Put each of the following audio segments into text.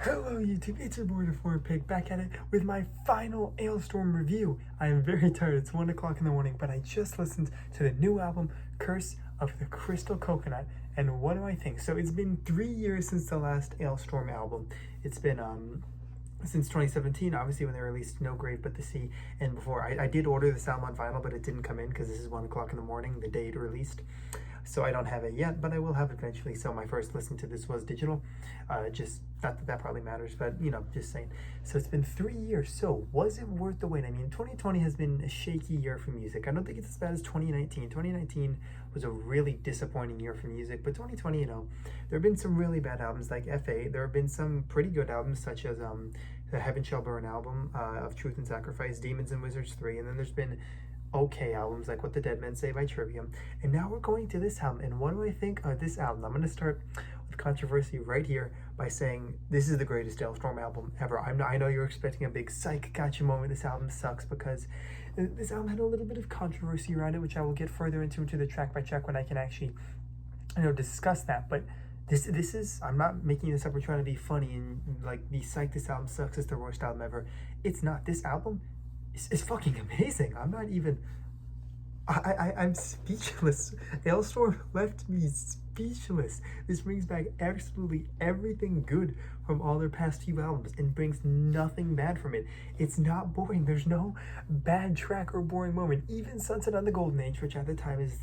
Hello YouTube, it's your boy the Foreign Pig back at it with my final Alestorm review. I am very tired, it's 1 o'clock in the morning, but I just listened to the new album, Curse of the Crystal Coconut, and what do I think? So it's been 3 years since the last Alestorm album. It's been since 2017, obviously, when they released No Grave But the Sea, and before. I did order this album on vinyl, but it didn't come in because this is 1 o'clock in the morning, the day it released. So I don't have it yet, but I will have it eventually. So my first listen to this was digital. Just, not that that probably matters, but, you know, just saying. So it's been 3 years. So was it worth the wait? I mean, 2020 has been a shaky year for music. I don't think it's as bad as 2019. 2019 was a really disappointing year for music, but 2020, you know, there have been some really bad albums like F.A. There have been some pretty good albums such as the Heaven Shall Burn album of Truth and Sacrifice, Demons and Wizards 3, and then there's been okay albums like What the Dead Men Say by Trivium, and now we're going to this album. And what do I think of this album? I'm going to start with controversy right here by saying this is the greatest Alestorm album ever. I know you're expecting a big psych gotcha moment. This album sucks because this album had a little bit of controversy around it, which I will get further into the track by track when I can actually, you know, discuss that. But this is, I'm not making this up or trying to be funny and like be psyched this album sucks, it's the worst album ever. It's not. This album is fucking amazing. I'm not even, I'm speechless. Alestorm left me speechless. This brings back absolutely everything good from all their past few albums and brings nothing bad from it. It's not boring. There's no bad track or boring moment. Even Sunset on the Golden Age, which at the time is,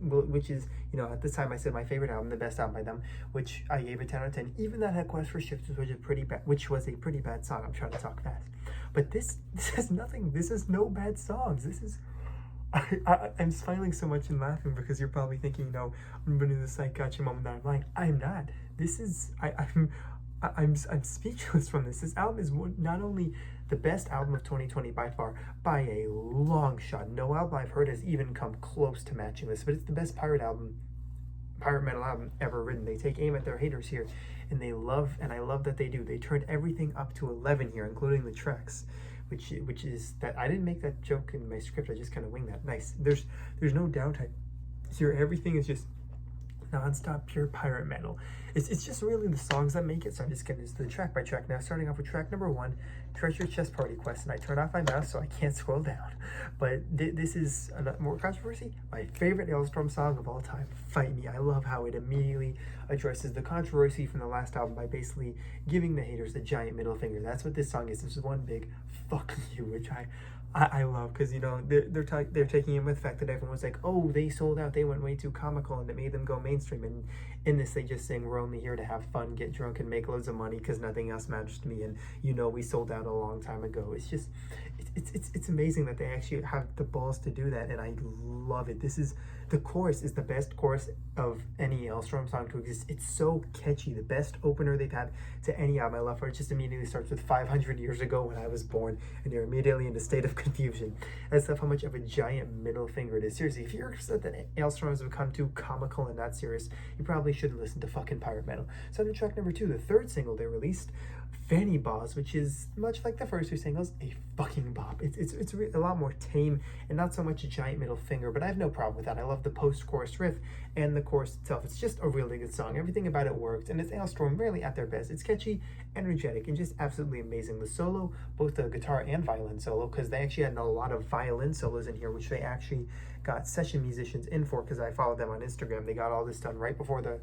which is, you know, at this time I said my favorite album, the best album by them, which I gave a 10 out of 10. Even that had Quest for Shifts, which was a pretty bad song. I'm trying to talk fast. But this has nothing. This is no bad songs. This is, I'm smiling so much and laughing because you're probably thinking, you know, I'm running the psych gotcha moment that I'm lying. I'm not. This is, I'm speechless from this. This album is not only the best album of 2020 by far, by a long shot. No album I've heard has even come close to matching this, but it's the best pirate metal album ever written. They take aim at their haters here, and they love, and I love that they do. They turned everything up to 11 here, including the tracks, which is that I didn't make that joke in my script. I just kind of winged that. Nice. There's no downtime here. Everything is just non-stop pure pirate metal. It's just really the songs that make it. So I'm just getting into the track by track now, starting off with track number 1, Treasure Chest Party Quest, and I turned off my mouse so I can't scroll down. But this is more controversy. My favorite Alestorm song of all time, Fight Me. I love how it immediately addresses the controversy from the last album by basically giving the haters a giant middle finger. That's what this song is. This is one big fuck you, which I love, because, you know, they're taking in with the fact that everyone was like, oh, they sold out, they went way too comical, and it made them go mainstream. And in this, they just sing, we're only here to have fun, get drunk, and make loads of money because nothing else matters to me. And, you know, we sold out a long time ago. It's just, it's amazing that they actually have the balls to do that, and I love it. The chorus is the best chorus of any Alestorm song to exist. It's so catchy, the best opener they've had to any album I love for. It just immediately starts with 500 years ago when I was born, and you're immediately in a state of confusion. I stuff how much of a giant middle finger it is. Seriously, if you're upset that Alestorm has become too comical and not serious, you probably shouldn't listen to fucking pirate metal. So on track number 2, the third single they released, Fanny Baz, which is much like the first 2 singles, a fucking bop. It's a lot more tame and not so much a giant middle finger, but I have no problem with that. I love the post-chorus riff and the chorus itself. It's just a really good song. Everything about it works, and it's Alestorm really at their best. It's catchy, energetic, and just absolutely amazing. The solo, both the guitar and violin solo, because they actually had a lot of violin solos in here, which they actually got session musicians in for, because I followed them on Instagram. They got all this done right before the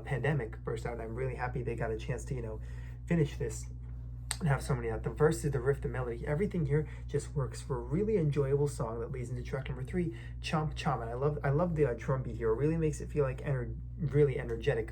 pandemic burst out, and I'm really happy they got a chance to, you know, finish this and have so many out. The verses, the riff, the melody, everything here just works for a really enjoyable song that leads into track number 3, Chomp Chomp. And I love the drum beat here. It really makes it feel like really energetic.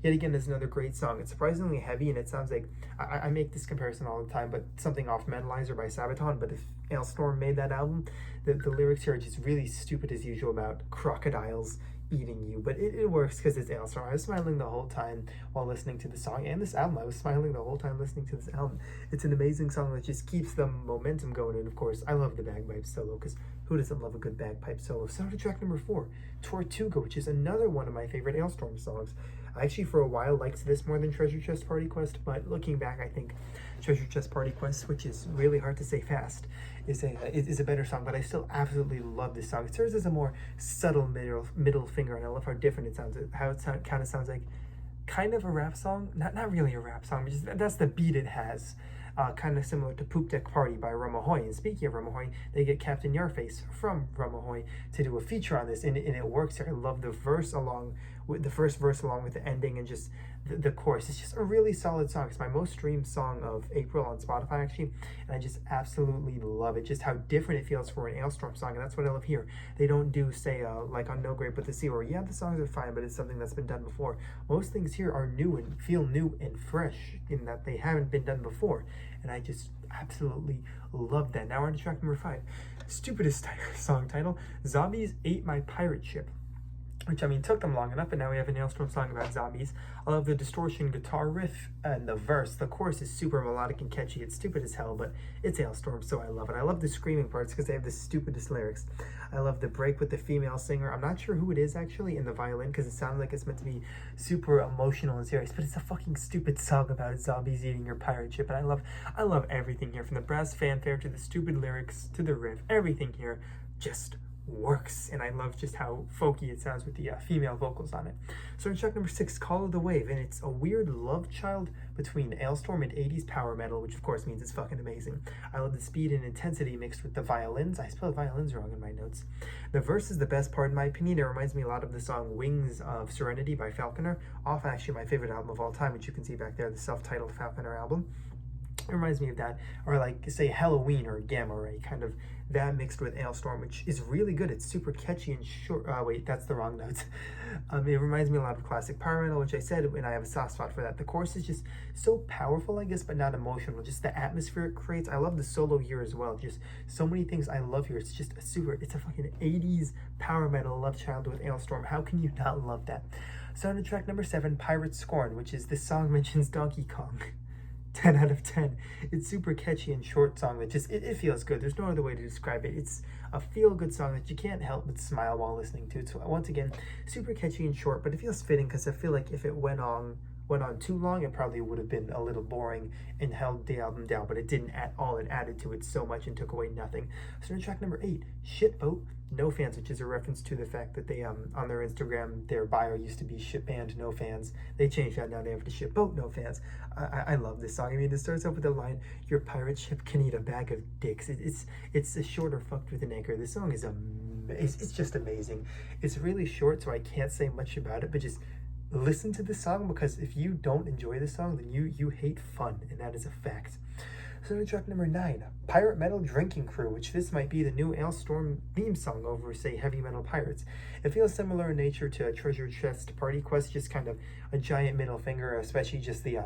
Yet again, is another great song. It's surprisingly heavy, and it sounds like, I make this comparison all the time, but something off Metalizer by Sabaton. But if Alestorm made that album, the lyrics here are just really stupid as usual about crocodiles eating you, but it works because it's Alestorm. I was smiling the whole time while listening to the song and this album. I was smiling the whole time listening to this album. It's an amazing song that just keeps the momentum going, and of course I love the bagpipe solo, because who doesn't love a good bagpipe solo? So to track number 4, Tortuga, which is another one of my favorite Alestorm songs. I actually for a while liked this more than Treasure Chest Party Quest, but looking back, I think Treasure Chest Party Quest, which is really hard to say fast, is a better song, but I still absolutely love this song. It serves as a more subtle middle finger, and I love how different it sounds, how it kind of sounds like kind of a rap song, not really a rap song, but just that's the beat it has. Kind of similar to Poop Deck Party by Ramahoy. And speaking of Ramahoy, they get Captain Yarface from Ramahoy to do a feature on this, and it works here. I love the verse along with the first verse along with the ending, and just the chorus. It's just a really solid song. It's my most streamed song of April on Spotify, actually, and I just absolutely love it. Just how different it feels for an Alestorm song, and that's what I love here. They don't do, say, like on No Great But the Sea, where yeah, the songs are fine, but it's something that's been done before. Most things here are new and feel new and fresh in that they haven't been done before, and I just absolutely love that. Now we're on to track number 5. Stupidest song title, Zombies Ate My Pirate Ship. Which, I mean, took them long enough, but now we have an Alestorm song about zombies. I love the distortion guitar riff and the verse. The chorus is super melodic and catchy. It's stupid as hell, but it's Alestorm, so I love it. I love the screaming parts because they have the stupidest lyrics. I love the break with the female singer. I'm not sure who it is, actually, in the violin, because it sounded like it's meant to be super emotional and serious, but it's a fucking stupid song about zombies eating your pirate ship, and I love everything here, from the brass fanfare to the stupid lyrics to the riff. Everything here just works, and I love just how folky it sounds with the female vocals on it. So in track number 6, Call of the Wave, and it's a weird love child between Alestorm and 80s power metal, which of course means it's fucking amazing. I love the speed and intensity mixed with the violins. I spelled violins wrong in my notes. The verse is the best part in my opinion. It reminds me a lot of the song Wings of Serenity by Falconer, off actually my favorite album of all time, which you can see back there, the self-titled Falconer album. It reminds me of that, or like say Halloween or Gamma Ray, kind of that mixed with Alestorm, which is really good. It's super catchy and short. Wait, that's the wrong notes. It reminds me a lot of classic power metal, which I said, and I have a soft spot for that. The chorus is just so powerful, I guess, but not emotional. Just the atmosphere it creates. I love the solo here as well. Just so many things I love here. It's just it's a fucking 80s power metal love child with Alestorm. How can you not love that? So on to track number 7, Pirate Scorn, which is this song mentions Donkey Kong. 10 out of 10. It's super catchy and short song that just, it feels good. There's no other way to describe it. It's a feel-good song that you can't help but smile while listening to it. So once again, super catchy and short, but it feels fitting because I feel like if it went on too long, it probably would have been a little boring and held the album down, but it didn't at all. It added to it so much and took away nothing. So in track number 8, Shitboat, No Fans, which is a reference to the fact that they, on their Instagram, their bio used to be Ship Band No Fans. They changed that, now they have to Shipboat No Fans. I love this song. I mean, it starts off with the line, your pirate ship can eat a bag of dicks. It's a shorter fucked with an anchor. This song is it's just amazing. It's really short, so I can't say much about it, but just listen to this song, because if you don't enjoy this song, then you hate fun, and that is a fact. So to track number 9, Pirate Metal Drinking Crew, which this might be the new Alestorm theme song over, say, Heavy Metal Pirates. It feels similar in nature to a Treasure Chest Party Quest, just kind of a giant middle finger, especially just the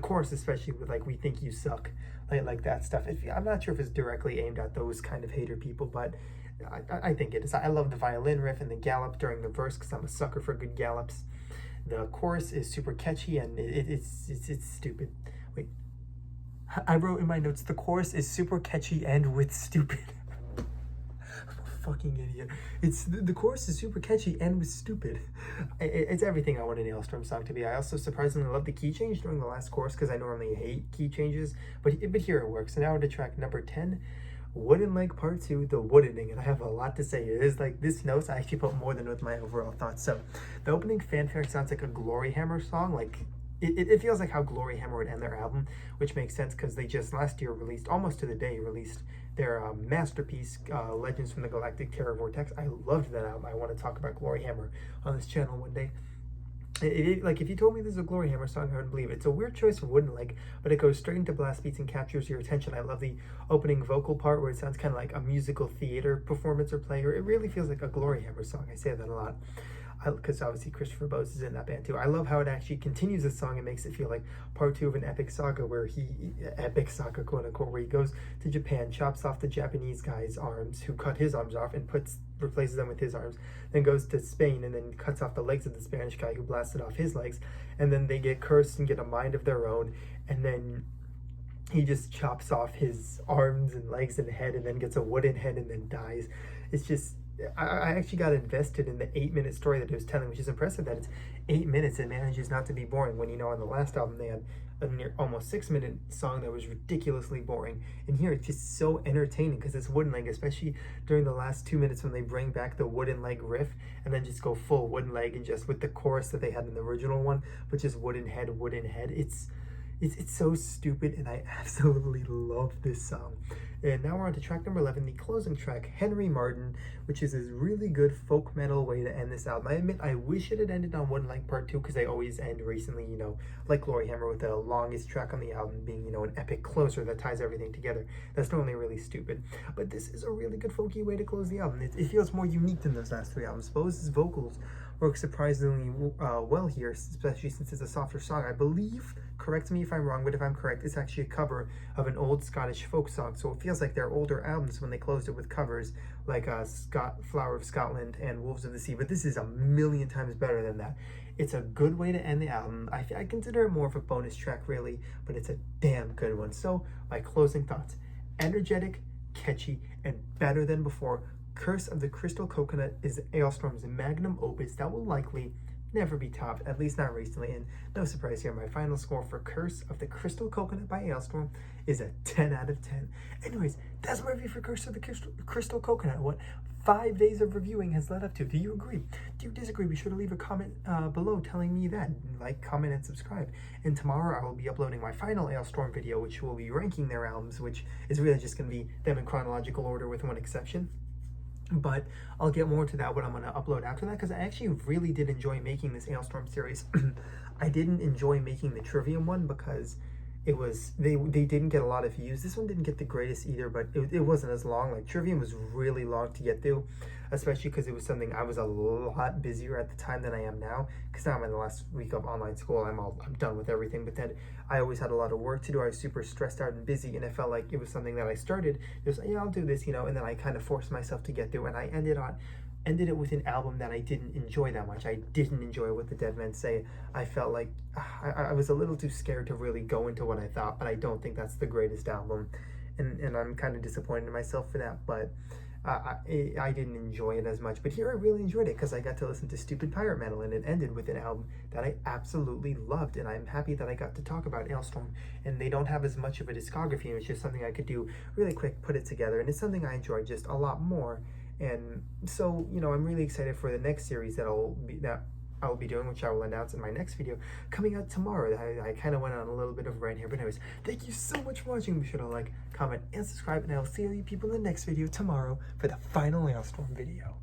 chorus, especially with like, we think you suck, like that stuff. I'm not sure if it's directly aimed at those kind of hater people, but I think it is. I love the violin riff and the gallop during the verse, because I'm a sucker for good gallops. The chorus is super catchy, and it's stupid. Wait, I wrote in my notes, the chorus is super catchy and with stupid. I'm a fucking idiot. The chorus is super catchy and with stupid. It's everything I want an Alestorm song to be. I also surprisingly love the key change during the last chorus, because I normally hate key changes, but here it works. So now to track number 10, Wooden Leg Part 2, The Woodening, and I have a lot to say. It is like, this notes I actually put more than with my overall thoughts. So the opening fanfare sounds like a Glory Hammer song, like it feels like how Glory Hammer would end their album, which makes sense because they just last year released, almost to the day, released their masterpiece, Legends from the Galactic Terror Vortex. I loved that album. I want to talk about Glory Hammer on this channel one day. Like, if you told me this is a Glory Hammer song, I wouldn't believe it. It's a weird choice of Wooden Leg, but it goes straight into blast beats and captures your attention. I love the opening vocal part where it sounds kind of like a musical theater performance or play. It really feels like a Glory Hammer song. I say that a lot, because obviously Christopher Bose is in that band too. I love how it actually continues the song and makes it feel like part 2 of an epic saga, epic saga quote unquote, where he goes to Japan, chops off the Japanese guy's arms, who cut his arms off, and replaces them with his arms, then goes to Spain and then cuts off the legs of the Spanish guy who blasted off his legs, and then they get cursed and get a mind of their own, and then he just chops off his arms and legs and head, and then gets a wooden head and then dies. It's just I actually got invested in the 8-minute story that it was telling, which is impressive that it's 8 minutes and manages not to be boring. When, on the last album they had a near almost 6-minute song that was ridiculously boring, and here it's just so entertaining because it's wooden leg, especially during the last 2 minutes when they bring back the wooden leg riff and then just go full wooden leg, and just with the chorus that they had in the original one, which is wooden head, wooden head. It's so stupid, and I absolutely love this song. And now we're on to track number 11, the closing track, Henry Martin, which is this really good folk metal way to end this album. I admit, I wish it had ended on One Like Part 2, because they always end recently, like Glory Hammer, with the longest track on the album being, an epic closer that ties everything together. That's normally really stupid. But this is a really good folky way to close the album. It feels more unique than those last 3 albums. Bose's vocals work surprisingly well here, especially since it's a softer song. I believe, correct me if I'm wrong, but if I'm correct, it's actually a cover of an old Scottish folk song, so it feels like their older albums when they closed it with covers like Flower of Scotland and Wolves of the Sea, but this is a million times better than that. It's a good way to end the album. I consider it more of a bonus track, really, but it's a damn good one. So, my closing thoughts: energetic, catchy, and better than before. Curse of the Crystal Coconut is Alestorm's magnum opus that will likely never be topped, at least not recently. And no surprise here, my final score for Curse of the Crystal Coconut by Alestorm is a 10 out of 10. Anyways, that's my review for Curse of the Crystal Coconut. What 5 days of reviewing has led up to. Do you agree? Do you disagree? Be sure to leave a comment below telling me that. Like, comment, and subscribe. And tomorrow I will be uploading my final Alestorm video, which will be ranking their albums, which is really just going to be them in chronological order with one exception. But I'll get more to that, what I'm going to upload after that, because I actually really did enjoy making this Alestorm series. I didn't enjoy making the Trivium one because it was, they didn't get a lot of views. This one didn't get the greatest either, but it wasn't as long. Like, Trivium was really long to get through, especially because it was something I was a lot busier at the time than I am now, because now I'm in the last week of online school. I'm done with everything, but then I always had a lot of work to do. I was super stressed out and busy, and I felt like it was something that I started, just, yeah, I'll do this, and then I kind of forced myself to get through, and I ended it with an album that I didn't enjoy that much. I didn't enjoy What the Dead Men Say. I felt like I was a little too scared to really go into what I thought, but I don't think that's the greatest album, and I'm kind of disappointed in myself for that, but I didn't enjoy it as much. But here I really enjoyed it because I got to listen to Stupid Pirate Metal, and it ended with an album that I absolutely loved, and I'm happy that I got to talk about Alestorm. And they don't have as much of a discography, and it's just something I could do really quick, put it together, and it's something I enjoy just a lot more. And so, I'm really excited for the next series that I will be doing, which I will announce in my next video coming out tomorrow. I kind of went on a little bit of a rant here, but anyways, thank you so much for watching. Be sure to like, comment, and subscribe, and I will see all you people in the next video tomorrow for the final Alestorm video.